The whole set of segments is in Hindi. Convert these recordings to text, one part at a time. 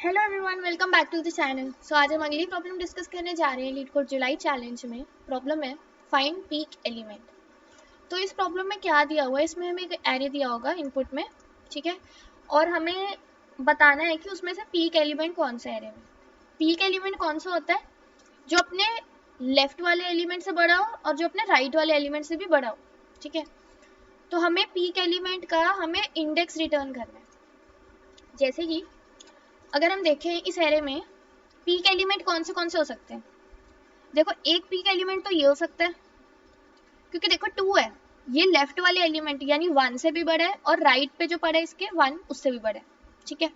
Hello everyone, welcome back to the channel. So आज हम अगली प्रॉब्लम डिस्कस करने जा रहे हैं। लीड कोड जुलाई चैलेंज में प्रॉब्लम है फाइंड पीक एलिमेंट। तो इस प्रॉब्लम में क्या दिया हुआ है, इसमें हमें एक एरे दिया होगा इनपुट में, ठीक है, और हमें बताना है कि उसमें से पीक एलिमेंट कौन सा एरे में। पीक एलिमेंट कौन सा होता है? जो अपने लेफ्ट वाले एलिमेंट से बड़ा हो और जो अपने राइट वाले एलिमेंट से भी बड़ा हो, ठीक है। तो हमें पीक एलिमेंट का हमें इंडेक्स रिटर्न करना है। जैसे कि अगर हम देखें इस एरे में पीक एलिमेंट कौन से हो सकते हैं। देखो, एक पीक एलिमेंट तो ये हो सकता है, क्योंकि देखो 2 है, ये लेफ्ट वाले एलिमेंट यानी 1 से भी बड़ा है और राइट पे जो पड़ा है इसके 1 उससे भी बड़ा है, ठीक है।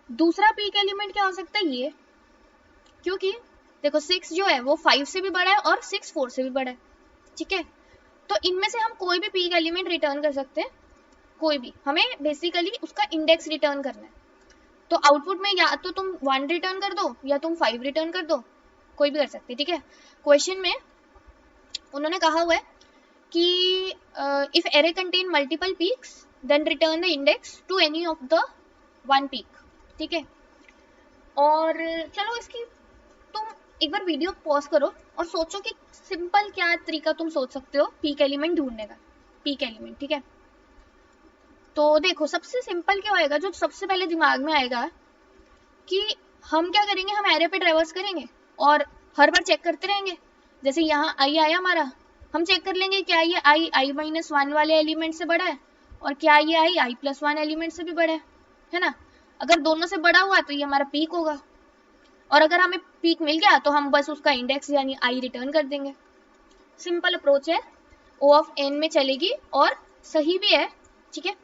दूसरा पीक एलिमेंट क्या हो सकता है? ये, क्योंकि देखो 6 जो है वो 5 से भी बड़ा है और 6 4 से भी बड़ा है, ठीक है। तो इनमें से हम कोई भी पीक एलिमेंट रिटर्न कर सकते हैं, कोई भी। हमें बेसिकली उसका इंडेक्स रिटर्न करना है। तो आउटपुट में या तो तुम 1 रिटर्न कर दो या तुम 5 रिटर्न कर दो, कोई भी कर सकते, ठीक है। क्वेश्चन में उन्होंने कहा हुआ है कि if array contain multiple peaks then return the index to any of the 1 peak, ठीक है। और चलो इसकी तुम एक बार वीडियो पॉज करो और सोचो कि सिंपल क्या तरीका तुम सोच सकते हो पीक एलिमेंट ढूंढने का। पीक एलिमेंट, ठीक है। तो देखो सबसे सिंपल क्या होएगा, जो सबसे पहले दिमाग में आएगा कि हम क्या करेंगे, हम एरे पे ट्रेवर्स करेंगे और हर बार चेक करते रहेंगे। जैसे यहाँ आई आया हमारा, हम चेक कर लेंगे क्या ये i-1 वाले एलिमेंट से बड़ा है और क्या ये i+1 एलिमेंट से भी बड़ा है ना। अगर दोनों से बड़ा हुआ तो ये हमारा पीक होगा, और अगर हमें पीक मिल गया तो हम बस उसका इंडेक्स यानी i रिटर्न कर देंगे। सिंपल अप्रोच है, O ऑफ n में चलेगी और सही भी है, ठीक है।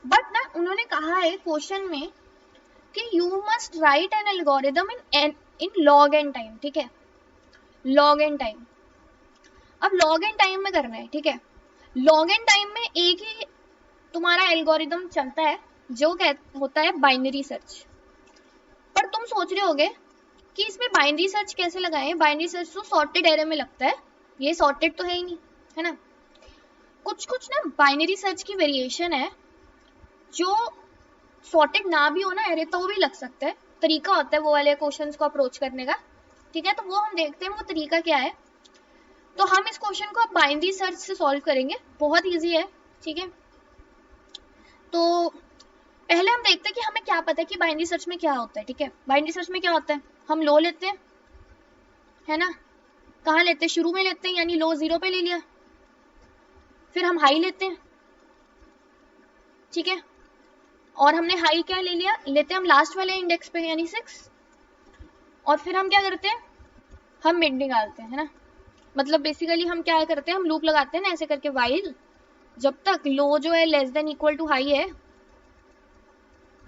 बट ना उन्होंने कहा है क्वेश्चन में कि you must write an algorithm in log n time, ठीक है, लॉग एन टाइम। अब लॉग एन टाइम में करना है, ठीक है। लॉग एन टाइम में एक ही तुम्हारा एल्गोरिदम चलता है जो होता है बाइनरी सर्च। पर तुम सोच रहे होगे कि इसमें बाइनरी सर्च कैसे लगाएं, बाइनरी सर्च तो सॉर्टेड एरे में लगता है, ये सॉर्टेड तो है ही नहीं, है ना। कुछ कुछ ना बाइनरी सर्च की वेरिएशन है जो सॉर्टेड ना भी हो ना एरे तो भी लग सकता है, तरीका होता है वो वाले क्वेश्चंस को अप्रोच करने का, ठीक है। तो वो हम देखते हैं वो तरीका क्या है। तो हम इस क्वेश्चन को अब बाइनरी सर्च से सॉल्व करेंगे, बहुत इजी है, ठीक है। तो पहले हम देखते हैं कि हमें क्या पता है कि बाइनरी सर्च में क्या होता है, ठीक है। बाइनरी सर्च में क्या होता है, हम लो लेते हैं, है ना। कहाँ लेते हैं? शुरू में लेते हैं, यानी लो 0 पे ले लिया, फिर हम हाई लेते हैं, ठीक है। और हमने हाई क्या ले लिया, लेते हैं हम लास्ट वाले इंडेक्स पे यानी 6, और फिर हम क्या करते हैं, हम मिड निकालते हैं, है ना। मतलब बेसिकली हम क्या करते हैं, हम लूप लगाते हैं ना ऐसे करके, वाइल जब तक लो जो है less than equal to high है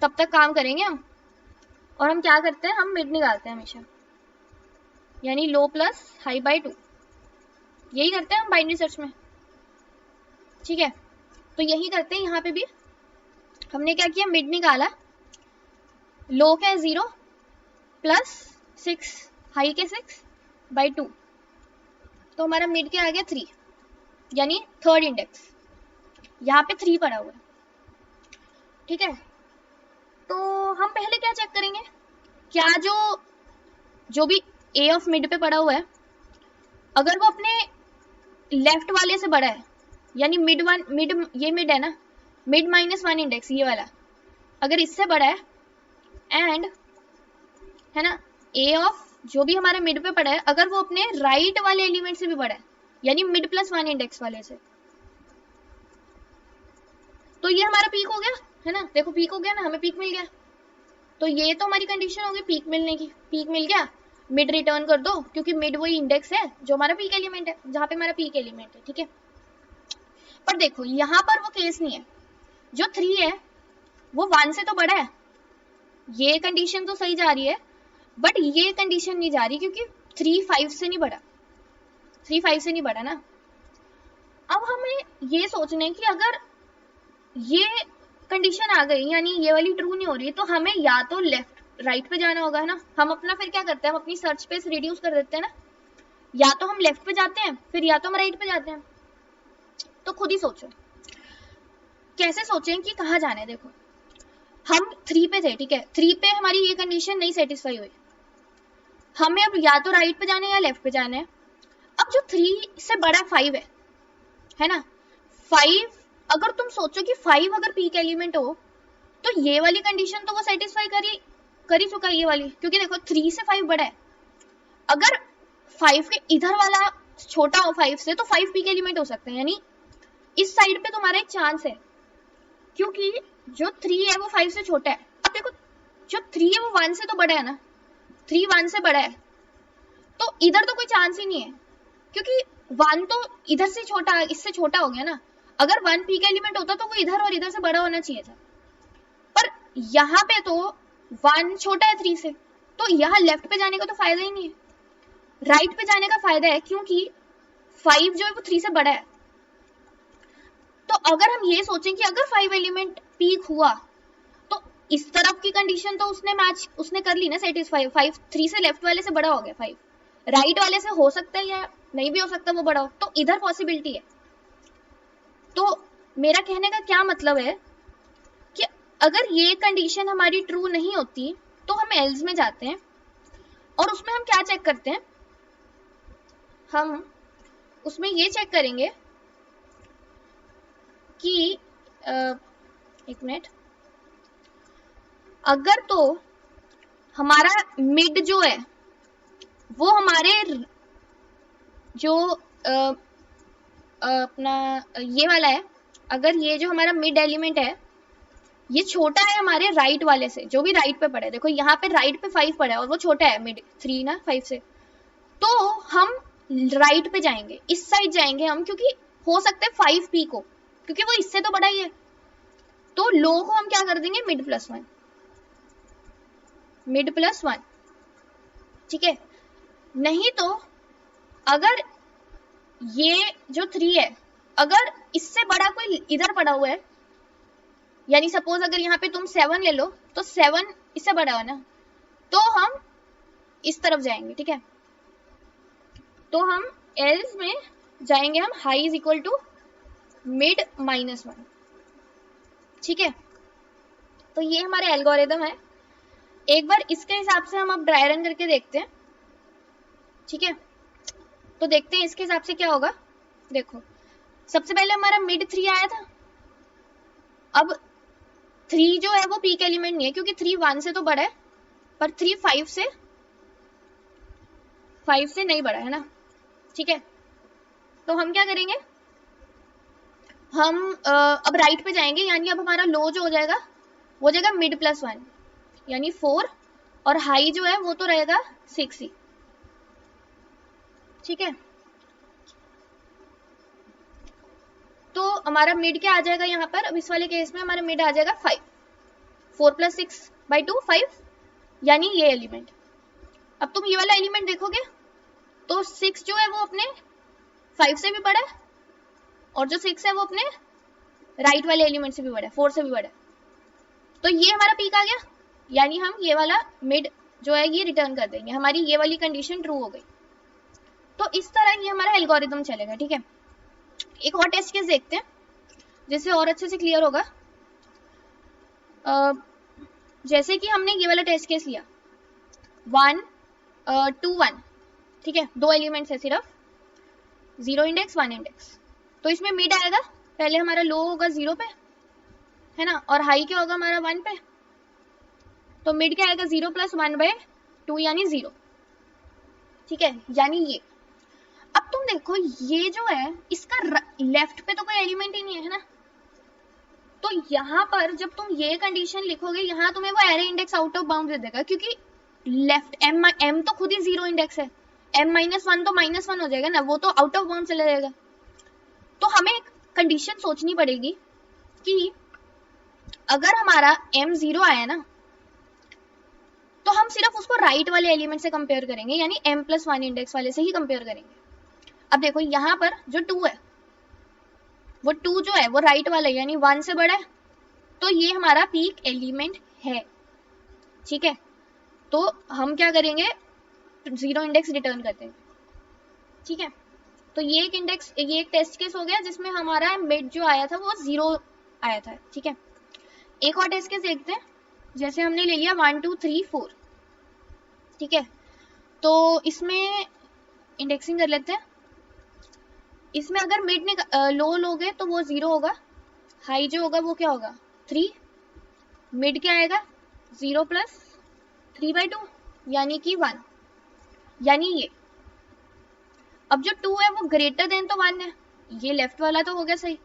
तब तक काम करेंगे हम। और हम क्या करते हैं, हम मिड निकालते हैं हमेशा, यानी लो प्लस हाई बाय 2, यही करते हैं हम बाइनरी सर्च में, ठीक है। तो यही करते हैं यहाँ पे भी। हमने क्या किया, मिड निकाला, लो क्या है 0 प्लस 6 हाई के 6 बाय 2, तो हमारा मिड क्या आ गया 3, यानी थर्ड इंडेक्स, यहाँ पे 3 पड़ा हुआ है, ठीक है। तो हम पहले क्या चेक करेंगे, क्या जो भी ए ऑफ मिड पे पड़ा हुआ है अगर वो अपने लेफ्ट वाले से बड़ा है, यानी मिड ये मिड है ना, मिड -1 इंडेक्स ये वाला अगर इससे बड़ा है, एंड है ना ए ऑफ जो भी हमारे मिड पे पड़ा है अगर वो अपने राइट वाले एलिमेंट से भी बड़ा है, यानी मिड +1 इंडेक्स वाले से, तो ये हमारा पीक हो गया, है ना। देखो पीक हो गया ना, हमें पीक मिल गया। तो ये तो हमारी कंडीशन होगी पीक मिलने की, पीक मिल गया, मिड रिटर्न कर दो, क्योंकि मिड वही इंडेक्स है जो हमारा पीक एलिमेंट है, जहाँ पे हमारा पीक एलिमेंट है, ठीक है। पर देखो यहाँ पर वो केस नहीं है, जो 3 है वो 1 से तो बड़ा है, ये कंडीशन तो सही जा रही है, बट ये कंडीशन नहीं जा रही क्योंकि 3 5 से नहीं बड़ा, 3 5 से नहीं बड़ा ना। अब हमें ये सोचना है कि अगर ये कंडीशन आ गई यानी ये वाली ट्रू नहीं हो रही, तो हमें या तो लेफ्ट राइट पे जाना होगा, है ना। हम अपना फिर क्या करते हैं, हम अपनी सर्च स्पेस रिड्यूस कर देते हैं ना, या तो हम लेफ्ट पे जाते हैं फिर या तो हम राइट पे जाते हैं। तो खुद ही सोचो कैसे सोचें कि कहाँ जाना है। देखो हम 3 पे थे, ठीक है, 3 पे हमारी ये कंडीशन नहीं सेटिस्फाई हुई, हमें अब या तो राइट पे जाना है या लेफ्ट पे जाना है। अब जो 3 से बड़ा 5 है ना, 5, अगर तुम सोचो कि 5 अगर पीक एलिमेंट हो तो ये वाली कंडीशन तो वो सेटिस्फाई कर ही चुका है ये वाली, क्योंकि देखो 3 से 5 बड़ा है। अगर 5 के इधर वाला छोटा हो 5 से तो 5 पीक एलिमेंट हो सकते हैं, यानी इस साइड पे तुम्हारा एक चांस है, क्योंकि जो 3 है वो 5 से छोटा है। अब देखो जो 3 है वो 1 से तो बड़ा है ना, 3 1 से बड़ा है, तो इधर तो कोई चांस ही नहीं है, क्योंकि 1 तो इधर से छोटा, इससे छोटा हो गया ना। अगर 1 पीक एलिमेंट होता तो वो इधर और इधर से बड़ा होना चाहिए था, पर यहाँ पे तो 1 छोटा है 3 से, तो यहाँ लेफ्ट पे जाने का तो फायदा ही नहीं है, राइट पे जाने का फायदा है, क्योंकि 5 जो है वो 3 से बड़ा है। तो अगर हम ये सोचें कि अगर 5 एलिमेंट पीक हुआ तो इस तरफ की कंडीशन तो उसने कर ली ना सेटिस्फाई, 5 3 से लेफ्ट वाले से बड़ा हो गया, 5 राइट वाले से हो सकता है या नहीं भी हो सकता वो बड़ा हो, तो इधर पॉसिबिलिटी है। तो मेरा कहने का क्या मतलब है कि अगर ये कंडीशन हमारी ट्रू नहीं होती तो हम एल्स में जाते हैं और उसमें हम क्या चेक करते हैं, हम उसमें ये चेक करेंगे कि एक मिनट, अगर तो हमारा मिड जो है वो हमारे जो अपना ये वाला है, अगर ये जो हमारा मिड एलिमेंट है ये छोटा है हमारे राइट वाले से, जो भी राइट पे पड़ा है, देखो यहाँ पे राइट पे 5 पड़ा है और वो छोटा है मिड 3 ना 5 से, तो हम राइट पे जाएंगे, इस साइड जाएंगे हम, क्योंकि हो सकता है 5 पी को, क्योंकि वो इससे तो बड़ा ही है। तो लो को हम क्या कर देंगे, मिड प्लस 1, मिड प्लस 1, ठीक है। नहीं तो अगर ये जो 3 है अगर इससे बड़ा कोई इधर पड़ा हुआ है, यानी सपोज अगर यहाँ पे तुम 7 ले लो तो 7 इससे बड़ा है ना, तो हम इस तरफ जाएंगे, ठीक है। तो हम एल्स में जाएंगे, हम high is equal to mid -1, ठीक है। तो ये हमारे एल्गोरिदम है। एक बार इसके हिसाब से हम अब ड्राई रन करके देखते हैं, ठीक है। तो देखते हैं इसके हिसाब से क्या होगा। देखो सबसे पहले हमारा मिड 3 आया था, अब 3 जो है वो पीक एलिमेंट नहीं है, क्योंकि 3 1 से तो बड़ा है, पर 3 5 से नहीं बड़ा है ना, ठीक है। तो हम क्या करेंगे, हम अब राइट पे जाएंगे, यानी अब हमारा लो जो हो जाएगा वो जाएगा मिड प्लस 1 यानी 4, और हाई जो है वो तो रहेगा 6 ही, ठीक है। तो हमारा मिड क्या आ जाएगा यहाँ पर, अब इस वाले केस में हमारा मिड आ जाएगा 5, 4 + 6/2 5, यानी ये एलिमेंट। अब तुम ये वाला एलिमेंट देखोगे तो 6 जो है वो अपने 5 से भी बड़ा है, और जो 6 है वो अपने राइट वाले एलिमेंट से भी बड़ा है, 4 से भी बड़ा है। तो ये हमारा पीक आ गया, यानी हम ये वाला मिड जो है ये रिटर्न कर देंगे, हमारी ये वाली कंडीशन ट्रू हो गई। तो इस तरह ये हमारा एल्गोरिदम चलेगा, ठीक है। एक और टेस्ट केस देखते हैं जिससे और अच्छे से क्लियर होगा। जैसे कि हमने ये वाला टेस्ट केस लिया 1 2 1, ठीक है, 2 एलिमेंट्स है सिर्फ, 0 इंडेक्स 1 इंडेक्स। तो इसमें मिड आएगा, पहले हमारा लो होगा 0 पे, है ना, और हाई क्या होगा हमारा 1 पे, तो मिड क्या आएगा 0 + 1/2 यानी 0, ठीक है, यानी ये। अब तुम देखो ये जो है इसका लेफ्ट पे तो कोई एलिमेंट ही नहीं है ना, तो यहाँ पर जब तुम ये कंडीशन लिखोगे यहाँ तुम्हें वो array index out of bound दे देगा, क्योंकि लेफ्ट m तो खुद ही 0 इंडेक्स है, m-1 तो -1 हो जाएगा ना, वो तो आउट ऑफ बाउंड चला जाएगा। तो हमें एक कंडीशन सोचनी पड़ेगी कि अगर हमारा m 0 आया ना तो हम सिर्फ उसको राइट वाले एलिमेंट से कंपेयर करेंगे, यानी m + 1 इंडेक्स वाले से ही कंपेयर करेंगे। अब देखो यहाँ पर जो 2 है वो 2 जो है वो राइट वाला है, यानी 1 से बड़ा है, तो ये हमारा पीक एलिमेंट है, ठीक है। तो हम क्या करेंगे, 0 इंडेक्स रिटर्न कर देंगे, ठीक है। तो ये एक टेस्ट केस हो गया जिसमें हमारा मिड जो आया था वो 0 आया था, ठीक है। एक और टेस्ट केस देखते हैं जैसे हमने ले लिया 1 2 3 4, ठीक है, तो इसमें इंडेक्सिंग कर लेते हैं। इसमें अगर मिड लो लोगे तो वो 0 होगा, हाई जो होगा वो क्या होगा 3, मिड क्या आएगा 0 प्लस 3/2 यानी कि 1, यानी ये। अब जो 2 है वो ग्रेटर देन तो 1 है, ये लेफ्ट वाला तो हो गया सही,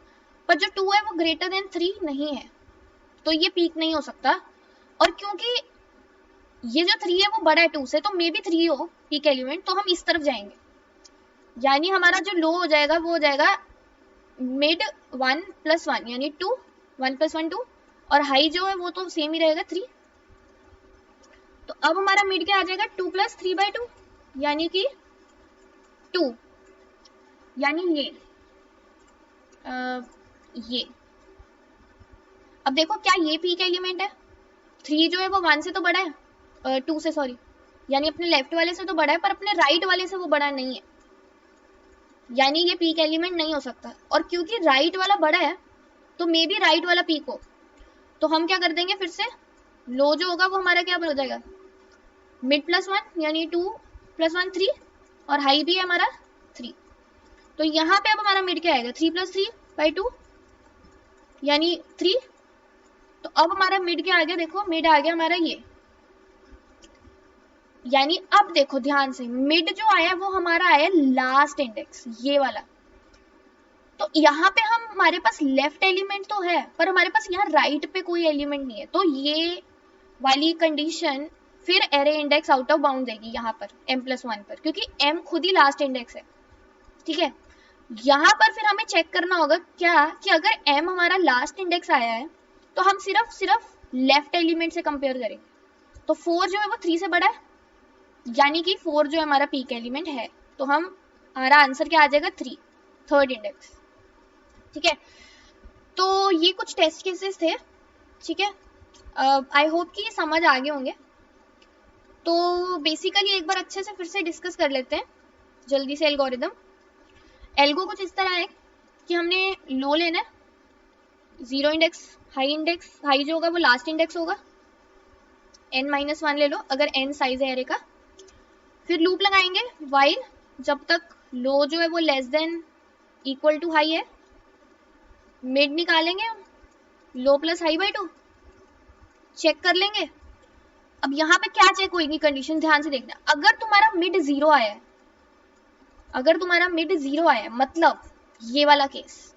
पर जो 2 है वो ग्रेटर देन 3 नहीं है, तो ये पीक नहीं हो सकता। और क्योंकि ये जो 3 है वो बड़ा है 2 से, तो मे बी 3 हो पीक एलिमेंट, तो हम इस तरफ जाएंगे, यानी हमारा जो लो हो जाएगा वो हो जाएगा मिड 1 + 1 यानी 2, 1 + 1 2, और हाई जो है वो तो सेम ही रहेगा 3। तो अब हमारा मिड क्या आ जाएगा 2 + 3/2 यानी कि 2, यानी ये। अब देखो क्या ये पीक एलिमेंट है, 3 जो है वो 1 से तो बड़ा है, 2 से सॉरी, यानी अपने लेफ्ट वाले से तो बड़ा है, पर अपने राइट वाले से वो बड़ा नहीं है, यानी ये पीक एलिमेंट नहीं हो सकता। और क्योंकि राइट वाला बड़ा है तो मे बी राइट वाला पीक हो, तो हम क्या कर देंगे फिर से, लो जो होगा वो हमारा क्या हो जाएगा मिड +1 यानी 2 + 1 3, और हाई भी है हमारा 3, तो यहाँ पे अब हमारा मिड क्या आएगा 3 + 3/2 यानी 3। तो अब हमारा मिड क्या आ गया, देखो मिड आ गया हमारा ये, यानी अब देखो ध्यान से, मिड जो आया वो हमारा आया लास्ट इंडेक्स, ये वाला। तो यहाँ पे हमारे पास लेफ्ट एलिमेंट तो है, पर हमारे पास यहाँ राइट पे कोई एलिमेंट नहीं है, तो ये वाली कंडीशन फिर array index out of bound देगी यहाँ पर m+1 पर, क्योंकि m खुद ही लास्ट इंडेक्स है, ठीक है। यहाँ पर फिर हमें चेक करना होगा क्या, कि अगर m हमारा लास्ट इंडेक्स आया है तो हम सिर्फ लेफ्ट एलिमेंट से कंपेयर करेंगे, तो 4 जो है वो 3 से बड़ा है, यानी कि 4 जो हमारा पीक एलिमेंट है, तो हमारा आंसर क्या आ जाएगा 3, थर्ड इंडेक्स, ठीक है। तो ये कुछ टेस्ट केसेस थे, ठीक है, आई होप कि समझ आ गए होंगे। तो बेसिकली एक बार अच्छे से फिर से डिस्कस कर लेते हैं जल्दी से एल्गोरिदम। एल्गो कुछ इस तरह है कि हमने लो लेना है, 0 इंडेक्स, हाई जो होगा वो लास्ट इंडेक्स होगा, n-1 ले लो अगर n साइज है एरे का, फिर लूप लगाएंगे वाइल जब तक लो जो है वो less than equal to high है, मिड निकालेंगे लो प्लस हाई/2, चेक कर लेंगे। अब यहाँ पे क्या चेक होगी कंडीशन, ध्यान से देखना, अगर तुम्हारा मिड 0 आया है, अगर तुम्हारा मिड 0 आया है, मतलब ये वाला केस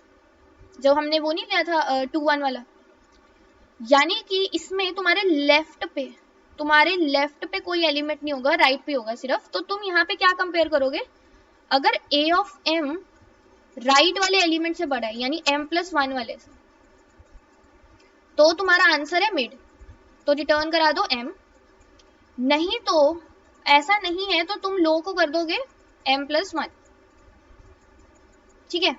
जो हमने वो नहीं लिया था 2 1 वाला, यानी कि इसमें तुम्हारे लेफ्ट पे कोई एलिमेंट नहीं होगा, राइट पे होगा सिर्फ, तो तुम यहाँ पे क्या कंपेयर करोगे, अगर a ऑफ m राइट वाले एलिमेंट से बड़ा है यानी m+1 वाले से, तो तुम्हारा आंसर है मिड, तो रिटर्न करा दो m, नहीं तो ऐसा नहीं है तो तुम लो को कर दोगे m+1, ठीक है।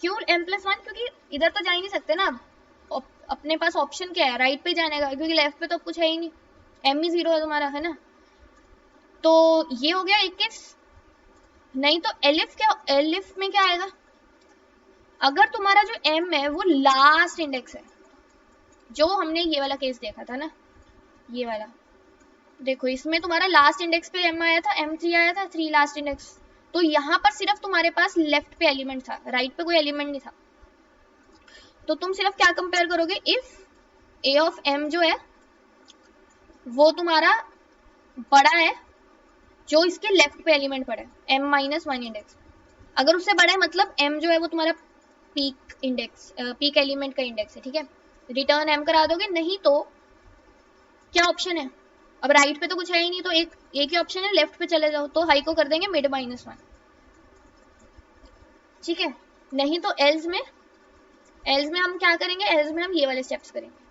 क्यों m+1, क्योंकि इधर तो जा ही नहीं सकते ना, अब अपने पास ऑप्शन क्या है, राइट पे जाने का, क्योंकि लेफ्ट पे तो कुछ है ही नहीं, m ही 0 है तुम्हारा, है ना। तो ये हो गया एक केस। नहीं तो एलिफ में क्या आएगा, अगर तुम्हारा जो m है वो लास्ट इंडेक्स है, जो हमने ये वाला केस देखा था ना, ये वाला देखो, इसमें तुम्हारा लास्ट इंडेक्स पे m आया था, m3 आया था, 3 लास्ट इंडेक्स, तो यहाँ पर सिर्फ तुम्हारे पास लेफ्ट पे एलिमेंट था, राइट पे कोई एलिमेंट नहीं था, तो तुम सिर्फ क्या कंपेयर करोगे, इफ a ऑफ m जो है वो तुम्हारा बड़ा है जो इसके लेफ्ट पे एलिमेंट पड़ा है m-1 इंडेक्स, अगर उससे बड़ा है मतलब m जो है वो तुम्हारा पीक एलिमेंट का इंडेक्स है, ठीक है, रिटर्न m करा दोगे। नहीं तो क्या ऑप्शन है, अब राइट पे तो कुछ है ही नहीं, तो एक ही ऑप्शन है, लेफ्ट पे चले जाओ, तो हाई को कर देंगे मिड -1, ठीक है। नहीं तो एल्स में हम क्या करेंगे, एल्स में हम ये वाले स्टेप्स करेंगे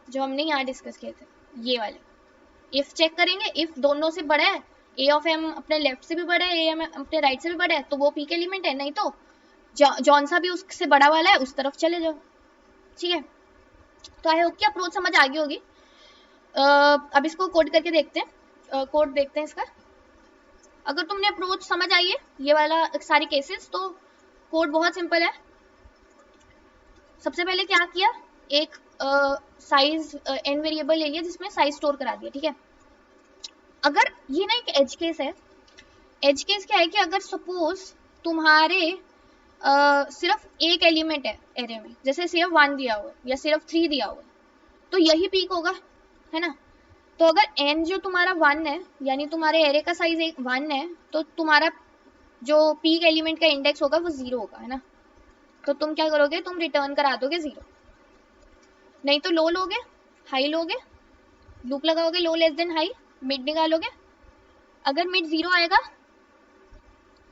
जो हमने यहाँ डिस्कस किए थे, ये वाले इफ चेक करेंगे, इफ दोनों से बड़ा है, a ऑफ m अपने लेफ्ट से भी बड़ा है, a अपने राइट से भी बड़ा है, तो वो पीक एलिमेंट है, नहीं तो जौन सा भी उससे बड़ा वाला है उस तरफ चले जाओ, ठीक है। तो आई होप कि अप्रोच समझ आ गई होगी। अब इसको कोड करके देखते हैं, कोड देखते हैं इसका। अगर तुमने अप्रोच समझ आई है ये वाला सारी केसेस, तो कोड बहुत सिंपल है। सबसे पहले क्या किया, एक साइज n वेरिएबल ले लिया जिसमें साइज स्टोर करा दिया, ठीक है। अगर ये ना एक एज केस है, एज केस क्या है कि अगर सपोज तुम्हारे सिर्फ एक एलिमेंट है एरे में, जैसे सिर्फ 1 दिया हुआ है या सिर्फ 3 दिया हुआ है, तो यही पीक होगा, है ना। तो अगर n जो तुम्हारा 1 है, यानी तुम्हारे एरे का साइज 1 है, तो तुम्हारा जो पीक एलिमेंट का इंडेक्स होगा वो 0 होगा, है ना। तो तुम क्या करोगे, तुम रिटर्न करा दोगे 0, नहीं तो लो लोगे, हाई लोगे, लूप लगाओगे लो लेस देन हाई, मिड निकालोगे। अगर मिड 0 आएगा,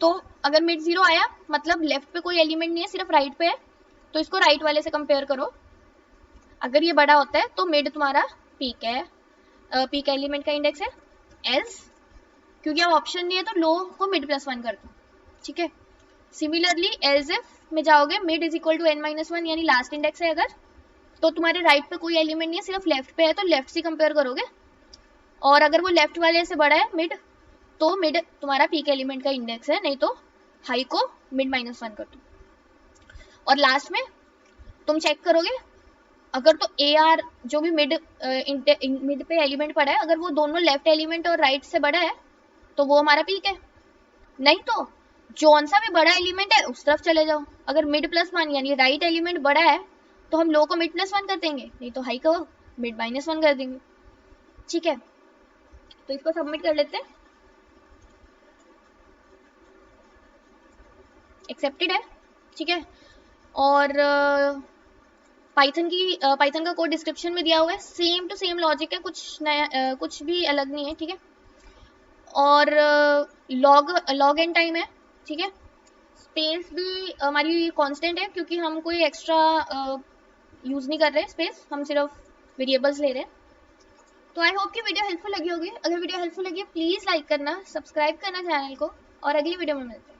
तो अगर मिड 0 आया मतलब लेफ्ट पे कोई एलिमेंट नहीं है, सिर्फ राइट पे है, तो इसको राइट वाले से कंपेयर करो। अगर ये बड़ा होता है तो मिड तुम्हारा पीक है, पीक एलिमेंट का इंडेक्स है। एल्स क्योंकि अब ऑप्शन नहीं है तो लो को मिड प्लस 1 कर दो, ठीक है। सिमिलरली एल्स इफ में जाओगे, mid is equal to n-1 यानी लास्ट इंडेक्स है अगर, तो तुम्हारे राइट पे कोई एलिमेंट नहीं है, सिर्फ लेफ्ट पे है, तो लेफ्ट से कंपेयर करोगे। और अगर वो लेफ्ट वाले से बड़ा है मिड, तो मिड तुम्हारा पीक एलिमेंट का इंडेक्स है, नहीं तो हाई को मिड -1 कर दो। और लास्ट में तुम चेक करोगे, अगर तो ए आर जो भी मिड पे एलिमेंट पड़ा है, अगर वो दोनों लेफ्ट एलिमेंट और राइट से बड़ा है तो वो हमारा पीक है, नहीं तो जौन सा भी बड़ा एलिमेंट है उस तरफ चले जाओ। अगर मिड +1 यानी राइट एलिमेंट बड़ा है तो हम लो को मिड +1 कर देंगे, नहीं तो हाई को मिड -1 कर देंगे, ठीक है। तो इसको सबमिट कर लेते हैं, एक्सेप्टेड है, ठीक है। और पाइथन का कोड डिस्क्रिप्शन में दिया हुआ है, सेम टू सेम लॉजिक है, कुछ नया कुछ भी अलग नहीं है, ठीक है। और लॉग एन टाइम है, ठीक है। स्पेस भी हमारी कांस्टेंट है क्योंकि हम कोई एक्स्ट्रा यूज नहीं कर रहे स्पेस, हम सिर्फ वेरिएबल्स ले रहे हैं। तो आई होप कि वीडियो हेल्पफुल लगी होगी। अगर वीडियो हेल्पफुल लगी प्लीज लाइक करना, सब्सक्राइब करना चैनल को, और अगली वीडियो में मिलते हैं।